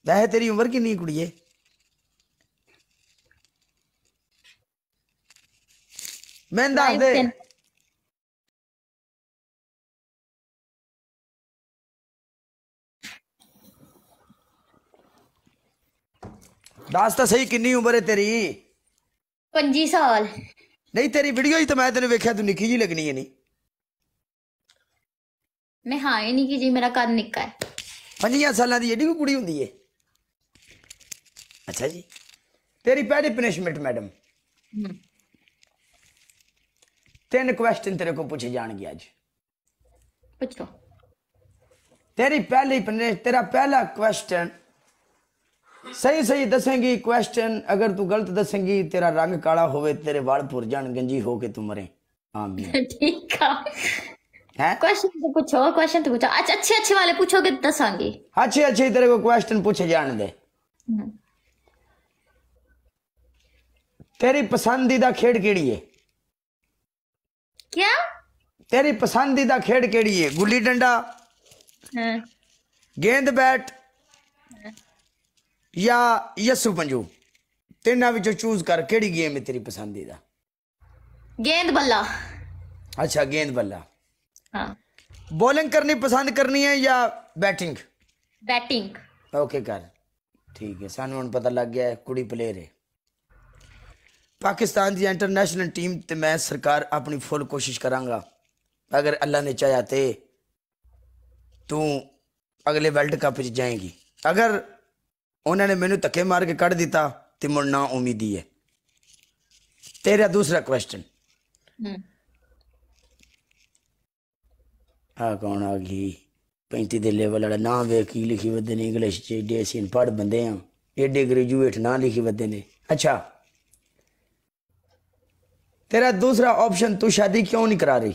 वैसे तेरी उम्र कितनी कुड़िए? मैं दस दे। दस तो सही कितनी उम्र है तेरी? 25 साल। नहीं तेरी वीडियो ही तो मैं तेने वेख्या तू निक्की जी लगनी है नहीं। मैं हाँ ही नहीं की जी, मेरा कद निक्का है। 25 साल की एडी कोई कुड़ी होंदी है? अच्छा जी। तेरी पहली पनिशमेंट मैडम, 3 क्वेश्चन तेरे को पूछे जाएंगे आज। पूछो। तेरी तेरा पहला क्वेश्चन सही सही दसेंगी क्वेश्चन, अगर तू गलत दसेंगी तेरा रंग काला होवे, तेरे वाल भुर जान, गंजी हो के तू मरे। आमीन। ठीक है। क्वेश्चन तो पूछो, क्वेश्चन तो पूछो। अच्छा अच्छे अच्छे वाले पूछोगे तो दसांगी। अच्छे अच्छे तेरे को क्वेश्चन पूछे जाने दे। तेरी पसंदीदा खेड केड़ी है? क्या? तेरी पसंदीदा खेड केड़ी है? गुल्ली डंडा, गेंद बैट या यस्सू पंजू? तीनों विचों चूज कर, केड़ी गेम है तेरी पसंदीदा? गेंद बल्ला। अच्छा गेंद बल्ला। हाँ। बॉलिंग करनी पसंद करनी है या बैटिंग? बैटिंग। ओके कर, ठीक है, सानू हुण पता लग गया है कुड़ी प्लेयर है। पाकिस्तान की इंटरनेशनल टीम ते मैं सरकार अपनी फुल कोशिश करांगा, अगर अल्लाह ने चाहा तो तू अगले वर्ल्ड कप जाएगी। अगर उन्होंने मैनू धक्के मार के कढ़ दिता तो मुड़ ना उम्मीदी है। तेरा दूसरा क्वेश्चन, आ कौन आ गई 35 दे लेवल वाला ना वे की लिखी वदे ने इंग्लिश च, एडे असीं पढ़ बंदे हाँ, एडे ग्रेजुएट ना लिखी वदे ने। अच्छा तेरा दूसरा ऑप्शन, तू शादी क्यों नहीं करा रही?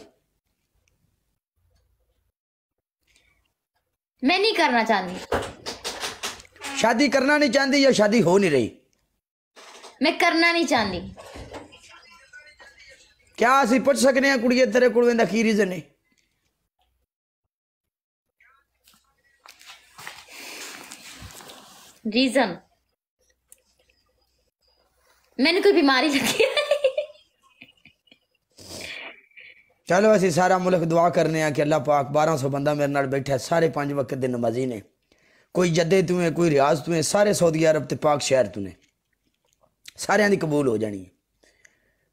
मैं नहीं करना चाहती। शादी करना नहीं चाहती या शादी हो नहीं रही? मैं करना नहीं चाहती। क्या असीं पुछ सकने हैं कुड़िए तेरे कोल इहदा की रीजन है? रीजन मैंने कोई बीमारी लगी है। चलो असीं सारा मुल्क दुआ करने हैं कि अल्लाह पाक 1200 बंदा मेरे नाल बैठा है, सारे 5 वक्त दे नमाजी ने, कोई जद्दे तू है, कोई रियाज तू है, सारे सऊदी अरब ते पाक शहर तू ने, सारियां दी कबूल हो जानी है।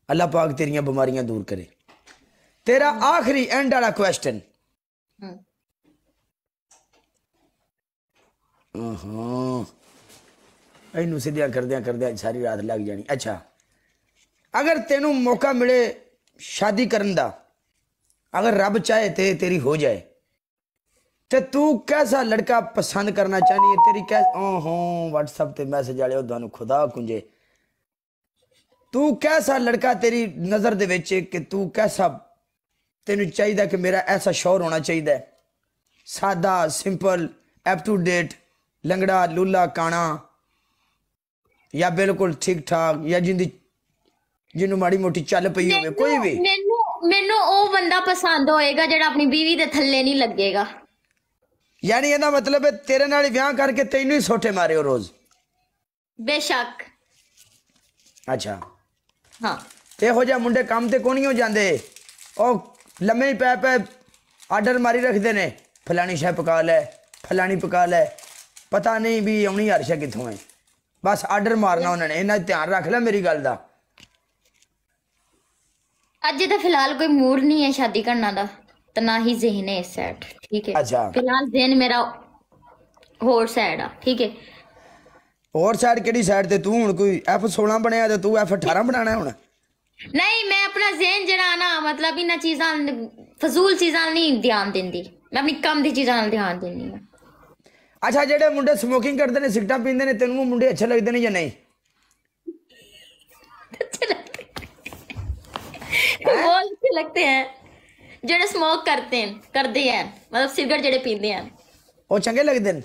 अल्लाह पाक तेरियां बीमारियां दूर करे। तेरा आखिरी एंड वाला क्वेश्चन, इनू सीधिया करद्या सारी रात लग जानी। अच्छा अगर तेनू मौका मिले शादी करन दा, अगर रब चाहे ते तेरी हो जाए, तो तू कैसा लड़का पसंद करना चाहनी है? तेरी कै व्हाट्सएप ते मैसेज आले तुहानू खुदा कुंजे, तू कैसा लड़का तेरी नजर दे विच कि तू कैसा तेनू चाहिए कि मेरा ऐसा शौहर होना चाहिए? सादा सिंपल अप टू डेट, लंगड़ा लूला काना, या बिल्कुल ठीक ठाक, या जिन्नू माड़ी मोटी चल पई होवे? कोई भी। मैनू ओ बंदा पसंद होएगा जेड़ा अपनी बीवी दे थल्ले नहीं लगेगा। यानी ਇਹਦਾ मतलब है तेरे नाल विआह करके तैनू ही सोटे मारे हो रोज? बेशक। अच्छा हाँ। ਇਹੋ ਜਿਹਾ ਮੁੰਡੇ ਕੰਮ ਤੇ ਕੋਣੀ ਹੋ ਜਾਂਦੇ, ਉਹ ਲੰਮੇ ਹੀ ਪੈ ਆਰਡਰ ਮਾਰੀ ਰੱਖਦੇ ਨੇ, ਫਲਾਣੀ ਸ਼ੈ ਪਕਾ ਲੈ, ਫਲਾਣੀ ਪਕਾ ਲੈ, ਪਤਾ ਨਹੀਂ ਵੀ ਆਉਣੀ ਹਰਸ਼ਾ ਕਿੱਥੋਂ ਹੈ, ਬਸ ਆਰਡਰ ਮਾਰਨਾ ਉਹਨਾਂ ਨੇ। ਇਹਨਾਂ ਧਿਆਨ ਰੱਖ ਲੈ ਮੇਰੀ ਗੱਲ ਦਾ। अजे तो फिलहाल कोई मूड नहीं है शादी करना दा, तो ना ही ज़हन है सेट। ठीक है। अच्छा फिलहाल ज़हन मेरा होर साइड आ। ठीक है। होर साइड केड़ी साइड ते? तू हुण कोई F16 बनया ते तू F18 बनाना है हुण? नहीं, मैं अपना ज़हन जरा ना मतलब इन्हां चीज़ां फजूल चीज़ां नहीं ध्यान देंदी, मैं अपनी कम दी चीज़ां नाल ध्यान देंदी हां। अच्छा जेडे मुंडे स्मोकिंग करते ने, सिगरेटां पींदे ने, तेनू मुंडे अच्छे लगदे ने या नहीं? वो अच्छे लगते हैं जेडे स्मोक करते हैं मतलब सिगरेट जेडे पींदे हैं, वो चंगे लगदे ने।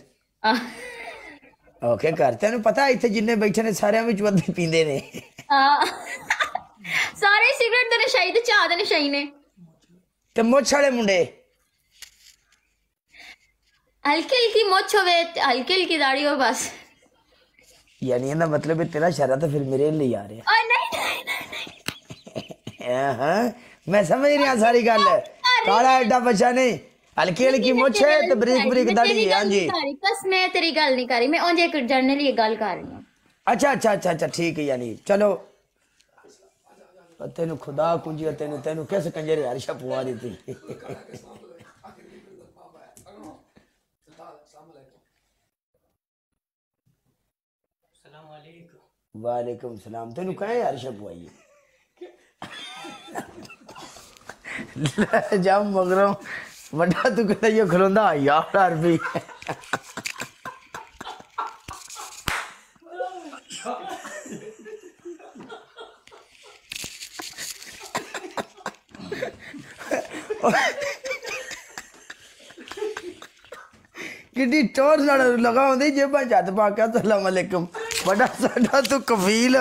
ओके कर, तेनू पता इत्थे जिन्ने बैठे ने सारे विच वधे पींदे ने। सारे सिगरेट दे नशाई ते चाह दे नशाई ने। ते मुछ वाले मुंडे हल्की हल्की मुछ होवे, हल्की हल्की दाढ़ी हो, बस یعنی یہ مطلب ہے تیرا شرح تو پھر میرے لیے آ رہا اور نہیں ہے ہاں میں سمجھ رہا ساری گل ہے کالا ایڈا بچہ نہیں ہلکی ہلکی مچھ ہے تو بریک بریک داڑھی ہے ہاں جی بس میں تیری گل نہیں کر رہی میں اونج ایک جنرلی یہ گل کر رہی ہوں اچھا اچھا اچھا اچھا ٹھیک ہے یعنی چلو تینوں خدا کنجی تینوں کس کنجر عرشہ پوا دیتی وعلیکم السلام تینوں کہیں عرشہ پوائی ہے جب مگروں وڈا تو کہتا یہ کھلوندا یار عربی کڈی ٹور لگا ہوندی جیباں چت پا کے السلام علیکم بڑا ساڈا تو کفیل